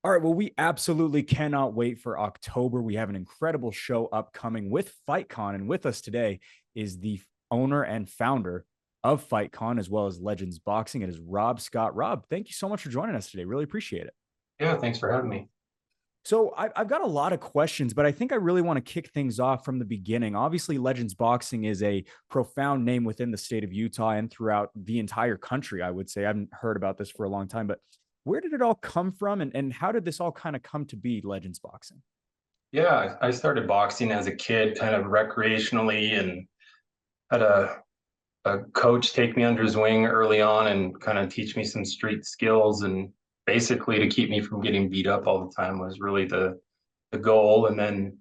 All right. Well, we absolutely cannot wait for October. We have an incredible show upcoming with FightCon. And with us today is the owner and founder of FightCon, as well as Legends Boxing. It is Rob Scott. Rob, thank you so much for joining us today. Really appreciate it. Yeah, thanks for having me. So I've got a lot of questions, but I think I really want to kick things off from the beginning. Obviously, Legends Boxing is a profound name within the state of Utah and throughout the entire country, I would say. I haven't heard about this for a long time, but where did it all come from and how did this all kind of come to be, Legends Boxing? Yeah, I started boxing as a kid, kind of recreationally, and had a coach take me under his wing early on and kind of teach me some street skills. And basically, to keep me from getting beat up all the time was really the goal. And then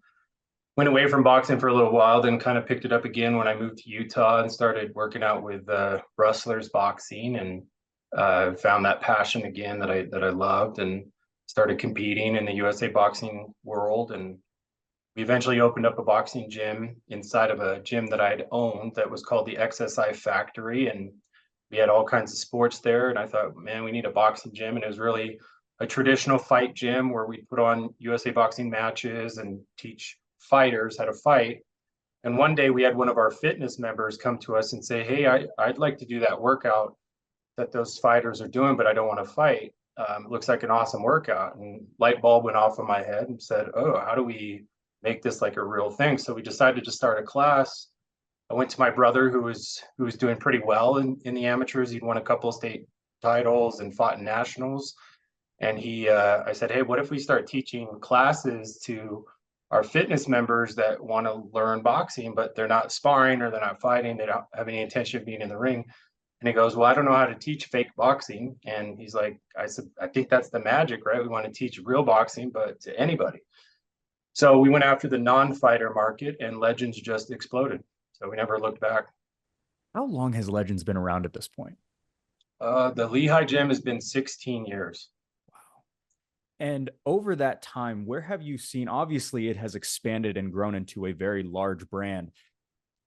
went away from boxing for a little while, then kind of picked it up again when I moved to Utah and started working out with Rustlers Boxing, and found that passion again that I loved, and started competing in the USA boxing world. And we eventually opened up a boxing gym inside of a gym that I'd owned that was called the XSI Factory. And we had all kinds of sports there. And I thought, man, we need a boxing gym. And it was really a traditional fight gym where we put on USA boxing matches and teach fighters how to fight. And one day we had one of our fitness members come to us and say, hey, I'd like to do that workout that those fighters are doing, but I don't want to fight. It looks like an awesome workout. And light bulb went off in my head and said, oh, how do we make this like a real thing? So we decided to start a class. I went to my brother who was doing pretty well in the amateurs. He'd won a couple of state titles and fought in nationals. And I said, hey, what if we start teaching classes to our fitness members that want to learn boxing, but they're not sparring or they're not fighting. They don't have any intention of being in the ring. And he goes, well, I don't know how to teach fake boxing. And he's like, I said, I think that's the magic, right? We want to teach real boxing, but to anybody. So we went after the non-fighter market, and Legends just exploded. So we never looked back. How long has Legends been around at this point? The Lehigh gym has been 16 years. Wow. And over that time, where have you seen, obviously it has expanded and grown into a very large brand.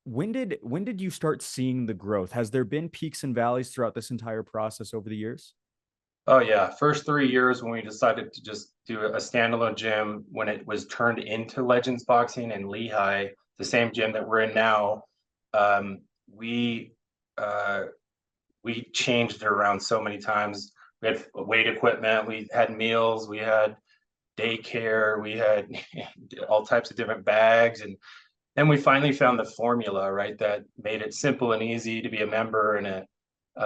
When did you start seeing the growth? Has there been peaks and valleys throughout this entire process over the years? Oh yeah, first 3 years when we decided to just do a standalone gym, when it was turned into Legends Boxing in Lehigh, the same gym that we're in now. um, we uh, we changed it around so many times. We had weight equipment, we had meals, we had daycare, we had all types of different bags. And then we finally found the formula, right, that made it simple and easy to be a member, and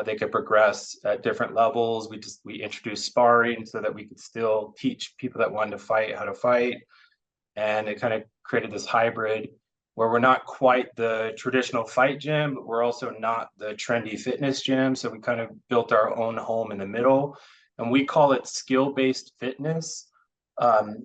they could progress at different levels. We introduced sparring so that we could still teach people that wanted to fight how to fight. And it kind of created this hybrid where we're not quite the traditional fight gym, but we're also not the trendy fitness gym. So we kind of built our own home in the middle, and we call it skill-based fitness.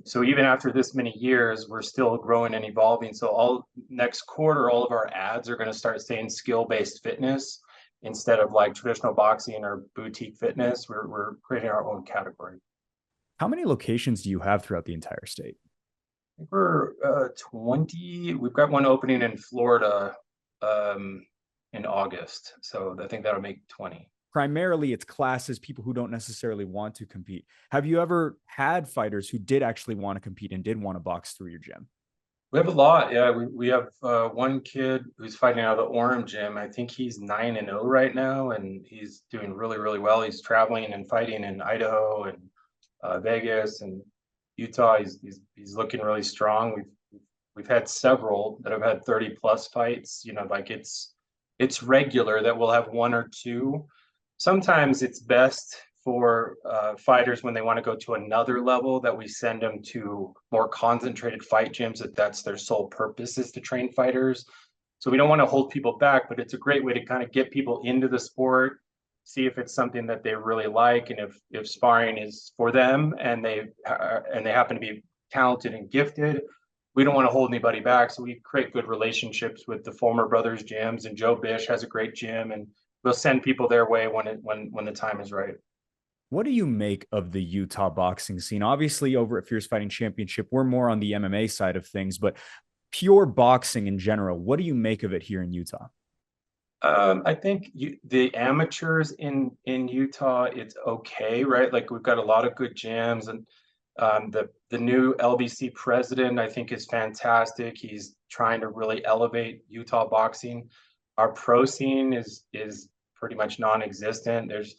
So even after this many years, we're still growing and evolving. So all next quarter, all of our ads are going to start saying skill-based fitness instead of like traditional boxing or boutique fitness. We're creating our own category. How many locations do you have throughout the entire state? We're 20. We've got one opening in Florida um, in August. So I think that'll make 20. Primarily, it's classes, people who don't necessarily want to compete. Have you ever had fighters who did actually want to compete and did want to box through your gym? We have a lot. Yeah, we have one kid who's fighting out of the Orem gym. I think he's 9-0 right now, and he's doing really, really well. He's traveling and fighting in Idaho and Vegas and Utah. He's looking really strong. We've had several that have had 30 plus fights. You know, like it's regular that we'll have one or two. Sometimes it's best for fighters when they want to go to another level that we send them to more concentrated fight gyms, if that's their sole purpose is to train fighters. So we don't want to hold people back, but it's a great way to kind of get people into the sport, see if it's something that they really like, and if sparring is for them and they happen to be talented and gifted, we don't want to hold anybody back. So we create good relationships with the former brothers gyms, and Joe Bish has a great gym, and we'll send people their way when the time is right. What do you make of the Utah boxing scene? Obviously, over at Fierce Fighting Championship, we're more on the MMA side of things, but pure boxing in general, what do you make of it here in Utah? I think the amateurs in Utah, it's okay, right? Like we've got a lot of good gyms, and The new LBC president, I think, is fantastic. He's trying to really elevate Utah boxing. Our pro scene is pretty much non-existent. There's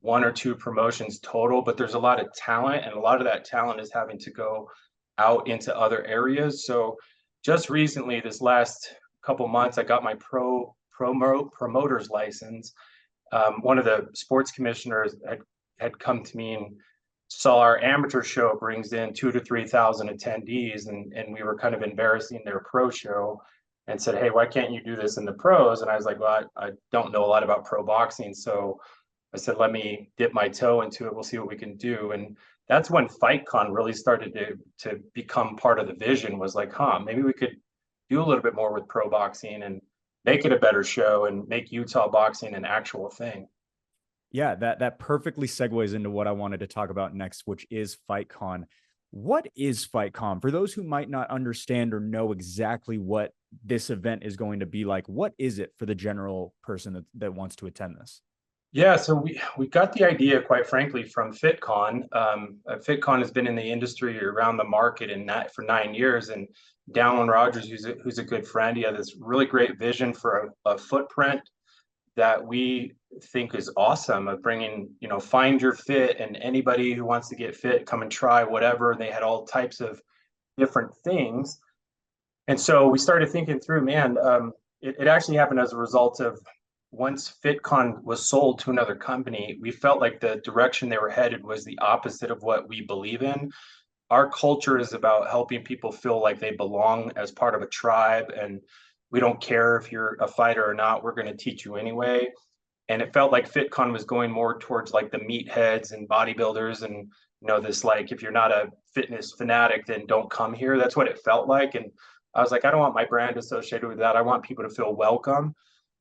one or two promotions total, but there's a lot of talent, and a lot of that talent is having to go out into other areas. So just recently, this last couple months, I got my promoter's license. One of the sports commissioners had come to me and saw our amateur show brings in 2 to 3 thousand attendees, and we were kind of embarrassing their pro show, and said, "Hey, why can't you do this in the pros?" And I was like, "Well, I don't know a lot about pro boxing, so I said, let me dip my toe into it. We'll see what we can do." And that's when FIGHTCON really started to become part of the vision. Was like, maybe we could do a little bit more with pro boxing and make it a better show and make Utah boxing an actual thing. Yeah, that perfectly segues into what I wanted to talk about next, which is FightCon. What is FightCon? For those who might not understand or know exactly what this event is going to be like, what is it for the general person that wants to attend this? Yeah, so we got the idea, quite frankly, from FitCon. FitCon has been in the industry, around the market, in that for 9 years. And Dallin Rogers, who's a good friend, he had this really great vision for a footprint that we think is awesome, of bringing, find your fit, and anybody who wants to get fit, come and try whatever. And they had all types of different things. And so we started thinking through, man, it actually happened as a result of, once FitCon was sold to another company, we felt like the direction they were headed was the opposite of what we believe in. Our culture is about helping people feel like they belong as part of a tribe, and we don't care if you're a fighter or not, we're going to teach you anyway. And it felt like FitCon was going more towards like the meatheads and bodybuilders, and this, like, if you're not a fitness fanatic, then don't come here. That's what it felt like. And I was like, I don't want my brand associated with that. I want people to feel welcome.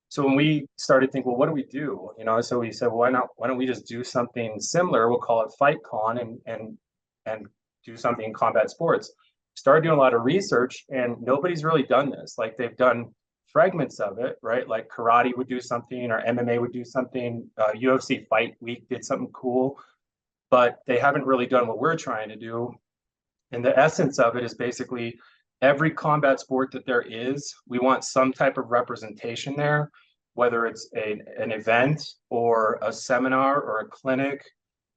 So when we started thinking, well, what do we do? So we said, well, why don't we just do something similar? We'll call it FightCon, and do something in combat sports. Started doing a lot of research, and nobody's really done this. Like, they've done fragments of it, right? Like karate would do something, or MMA would do something. UFC Fight Week did something cool, but they haven't really done what we're trying to do. And the essence of it is basically every combat sport that there is, we want some type of representation there, whether it's an event or a seminar or a clinic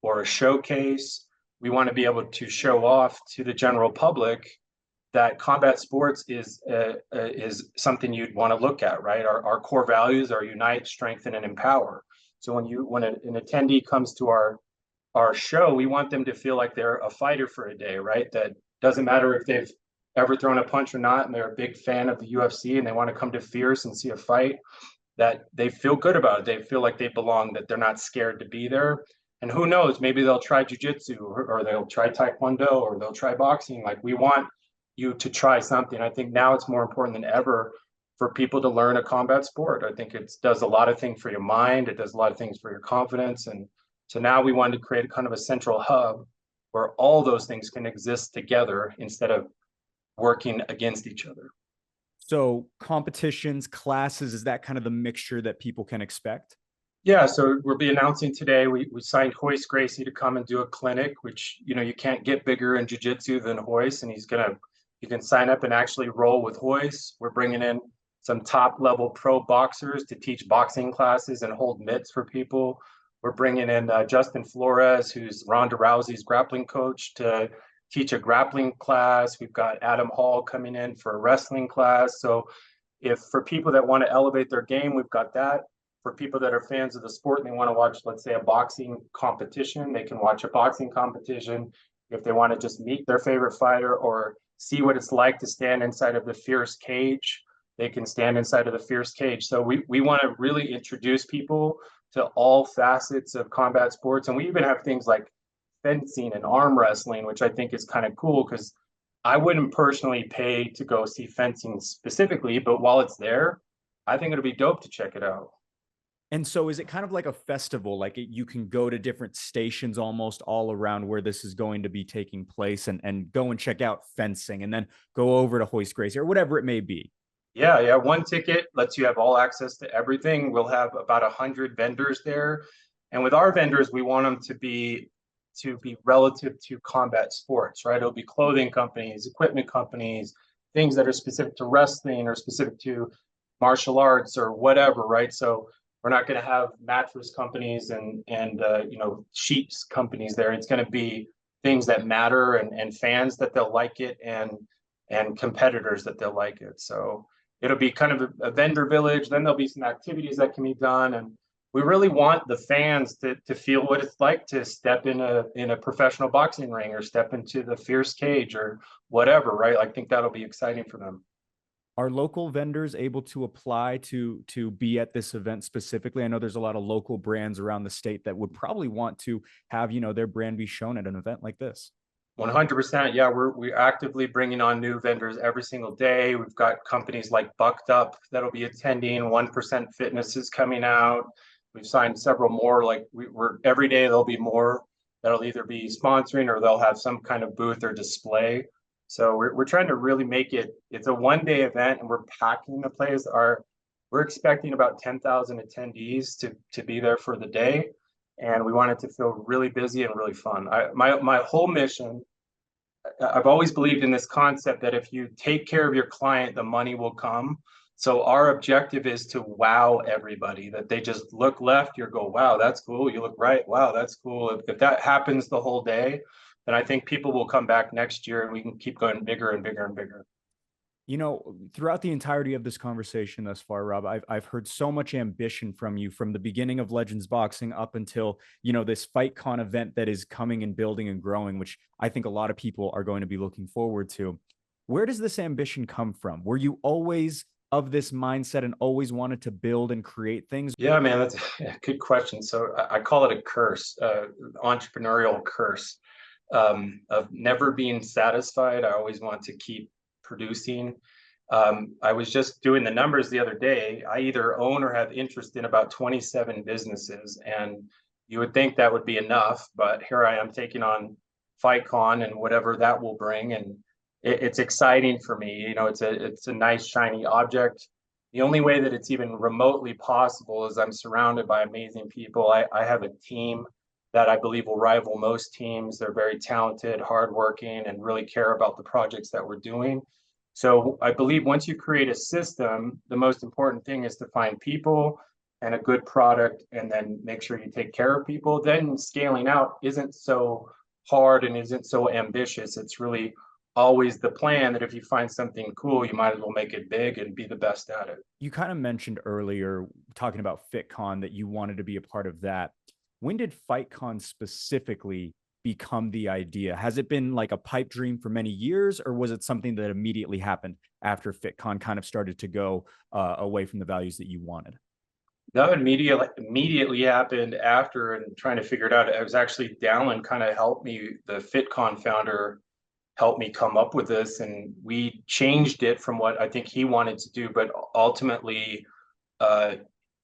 or a showcase. We want to be able to show off to the general public that combat sports is something you'd want to look at, right? Our core values are unite, strengthen, and empower. So when an attendee comes to our show, we want them to feel like they're a fighter for a day, right? That doesn't matter if they've ever thrown a punch or not, and they're a big fan of the UFC and they want to come to Fierce and see a fight, that they feel good about it. They feel like they belong, that they're not scared to be there. And who knows, maybe they'll try jujitsu, or they'll try taekwondo, or they'll try boxing. Like, we want you to try something. I think now it's more important than ever for people to learn a combat sport. I think it does a lot of things for your mind. It does a lot of things for your confidence. And so now we wanted to create a kind of a central hub where all those things can exist together instead of working against each other. So competitions, classes, is that kind of the mixture that people can expect? Yeah, so we'll be announcing today. We signed Hoist Gracie to come and do a clinic, which, you can't get bigger in jiu-jitsu than Hoist, and you can sign up and actually roll with Hoist. We're bringing in some top level pro boxers to teach boxing classes and hold mitts for people. We're bringing in Justin Flores, who's Ronda Rousey's grappling coach, to teach a grappling class. We've got Adam Hall coming in for a wrestling class. So if for people that want to elevate their game, we've got that. For people that are fans of the sport and they want to watch, let's say, a boxing competition, they can watch a boxing competition. If they want to just meet their favorite fighter or see what it's like to stand inside of the Fierce cage, they can stand inside of the Fierce cage. So we want to really introduce people to all facets of combat sports. And we even have things like fencing and arm wrestling, which I think is kind of cool, because I wouldn't personally pay to go see fencing specifically, but while it's there, I think it'll be dope to check it out. And so is it kind of like a festival? Like you can go to different stations almost all around where this is going to be taking place, and go and check out fencing, and then go over to Hoist Gracie or whatever it may be. Yeah. One ticket lets you have all access to everything. We'll have about 100 vendors there. And with our vendors, we want them to be to be relative to combat sports, right? It'll be clothing companies, equipment companies, things that are specific to wrestling or specific to martial arts or whatever, right? So we're not going to have mattress companies and sheets companies there. It's going to be things that matter and fans that they'll like it and competitors that they'll like it. So it'll be kind of a vendor village. Then there'll be some activities that can be done, and we really want the fans to feel what it's like to step in a professional boxing ring or step into the fierce cage or whatever, right? I think that'll be exciting for them. Are local vendors able to apply to be at this event specifically? I know there's a lot of local brands around the state that would probably want to have, their brand be shown at an event like this. 100%. Yeah, we're actively bringing on new vendors every single day. We've got companies like Bucked Up that'll be attending. 1% Fitness is coming out. We've signed several more. Like we're every day there'll be more that'll either be sponsoring or they'll have some kind of booth or display. So we're trying to really make it. It's a 1 day event, and we're packing the place. We're expecting about 10,000 attendees to be there for the day, and we want it to feel really busy and really fun. My whole mission, I've always believed in this concept that if you take care of your client, the money will come. So our objective is to wow everybody, that they just look left, you go, wow, that's cool. You look right, wow, that's cool. If that happens the whole day, then I think people will come back next year and we can keep going bigger and bigger and bigger. Throughout the entirety of this conversation thus far, Rob, I've heard so much ambition from you from the beginning of Legends Boxing up until, this FightCon event that is coming and building and growing, which I think a lot of people are going to be looking forward to. Where does this ambition come from? Were you always of this mindset and always wanted to build and create things? Yeah, man, that's a good question. So I call it a curse, entrepreneurial curse, of never being satisfied. I always want to keep producing. I was just doing the numbers the other day. I either own or have interest in about 27 businesses, and you would think that would be enough, but here I am taking on FightCon and whatever that will bring, and it's exciting for me. It's a nice shiny object. The only way that it's even remotely possible is I'm surrounded by amazing people. I have a team that I believe will rival most teams. They're very talented, hardworking, and really care about the projects that we're doing. So I believe once you create a system, the most important thing is to find people and a good product, and then make sure you take care of people. Then scaling out isn't so hard and isn't so ambitious. It's really always the plan that if you find something cool, you might as well make it big and be the best at it. You kind of mentioned earlier, talking about FitCon, that you wanted to be a part of that. When did FightCon specifically become the idea? Has it been like a pipe dream for many years, or was it something that immediately happened after FitCon kind of started to go away from the values that you wanted? That immediately happened after, and trying to figure it out. It was actually Dallin kind of helped me, the FitCon founder helped me come up with this, and we changed it from what I think he wanted to do, but ultimately uh,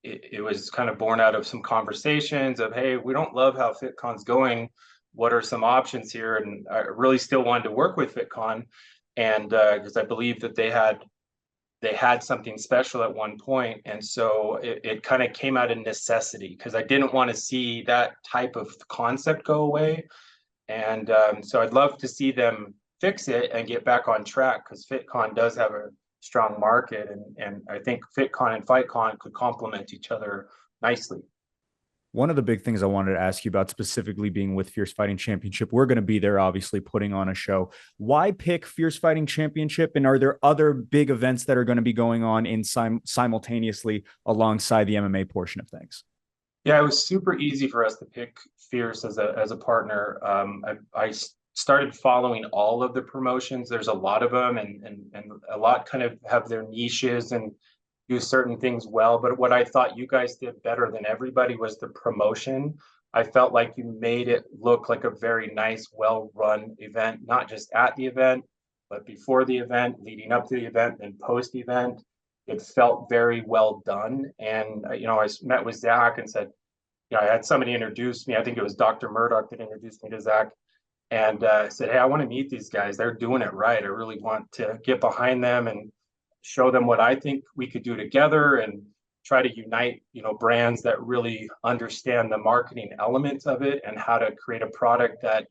it was kind of born out of some conversations of, hey, we don't love how FitCon's going. What are some options here? And I really still wanted to work with FitCon, and because I believe that they had something special at one point. And so it kind of came out of necessity, because I didn't want to see that type of concept go away. And so I'd love to see them fix it and get back on track, because FitCon does have a strong market, and I think FitCon and FightCon could complement each other nicely. One of the big things I wanted to ask you about, specifically being with Fierce Fighting Championship, we're going to be there, obviously, putting on a show. Why pick Fierce Fighting Championship? And are there other big events that are going to be going on in simultaneously alongside the MMA portion of things? Yeah, it was super easy for us to pick Fierce as a partner. I started following all of the promotions. There's a lot of them, and a lot kind of have their niches and do certain things well. But what I thought you guys did better than everybody was the promotion. I felt like you made it look like a very nice, well-run event, not just at the event, but before the event, leading up to the event, and post-event. It felt very well done. And I met with Zach and said, I had somebody introduce me. I think it was Dr. Murdoch that introduced me to Zach, and said, hey, I want to meet these guys. They're doing it right. I really want to get behind them and show them what I think we could do together. And try to unite, brands that really understand the marketing elements of it and how to create a product that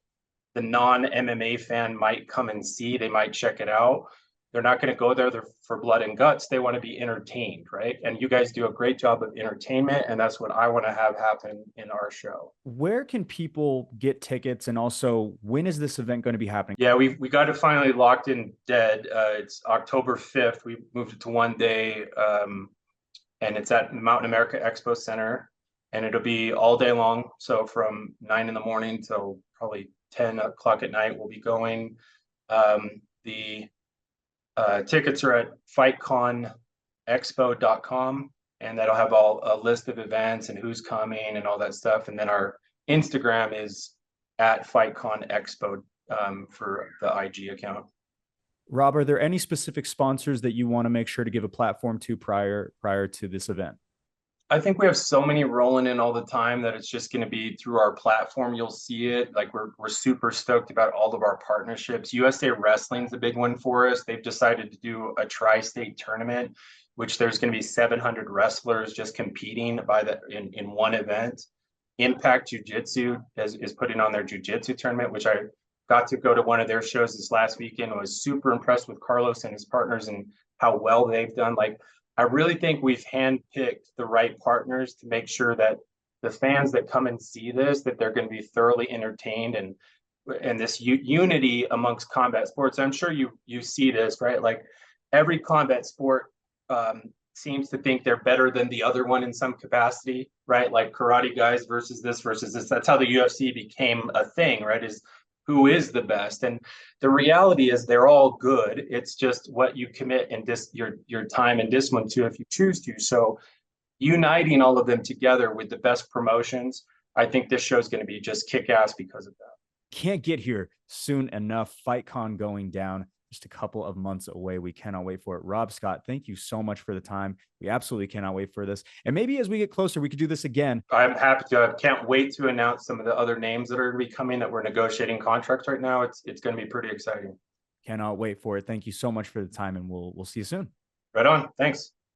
the non-MMA fan might come and see. They might check it out. They're not going to go there for blood and guts. They want to be entertained, right? And you guys do a great job of entertainment, and that's what I want to have happen in our show. Where can people get tickets, and also when is this event going to be happening? Yeah, we got it finally locked in dead. It's October 5th. We moved it to one day, and it's at Mountain America Expo Center, and it'll be all day long. So from 9 in the morning till probably 10 o'clock at night, we'll be going. The tickets are at FIGHTCONExpo.com, and that'll have a list of events and who's coming and all that stuff. And then our Instagram is at FIGHTCONExpo for the IG account. Rob, are there any specific sponsors that you want to make sure to give a platform to prior to this event? I think we have so many rolling in all the time that it's just going to be through our platform. You'll see it. Like we're super stoked about all of our partnerships. USA Wrestling's a big one for us. They've decided to do a tri-state tournament, which there's going to be 700 wrestlers just competing in one event. Impact Jiu-Jitsu is putting on their Jiu-Jitsu tournament, which I got to go to one of their shows this last weekend. I was super impressed with Carlos and his partners and how well they've done. Like, I really think we've handpicked the right partners to make sure that the fans that come and see this, that they're going to be thoroughly entertained and this unity amongst combat sports. I'm sure you see this, right? Like every combat sport seems to think they're better than the other one in some capacity, right? Like karate guys versus this versus this. That's how the UFC became a thing, right? Is who is the best. And the reality is they're all good. It's just what you commit and your time and discipline to if you choose to. So uniting all of them together with the best promotions, I think this show is going to be just kick-ass because of that. Can't get here soon enough. FightCon going down just a couple of months away. We cannot wait for it. Rob Scott, thank you so much for the time. We absolutely cannot wait for this. And maybe as we get closer, we could do this again. I'm happy to. I can't wait to announce some of the other names that are going to be coming that we're negotiating contracts right now. It's going to be pretty exciting. Cannot wait for it. Thank you so much for the time, and we'll see you soon. Right on. Thanks.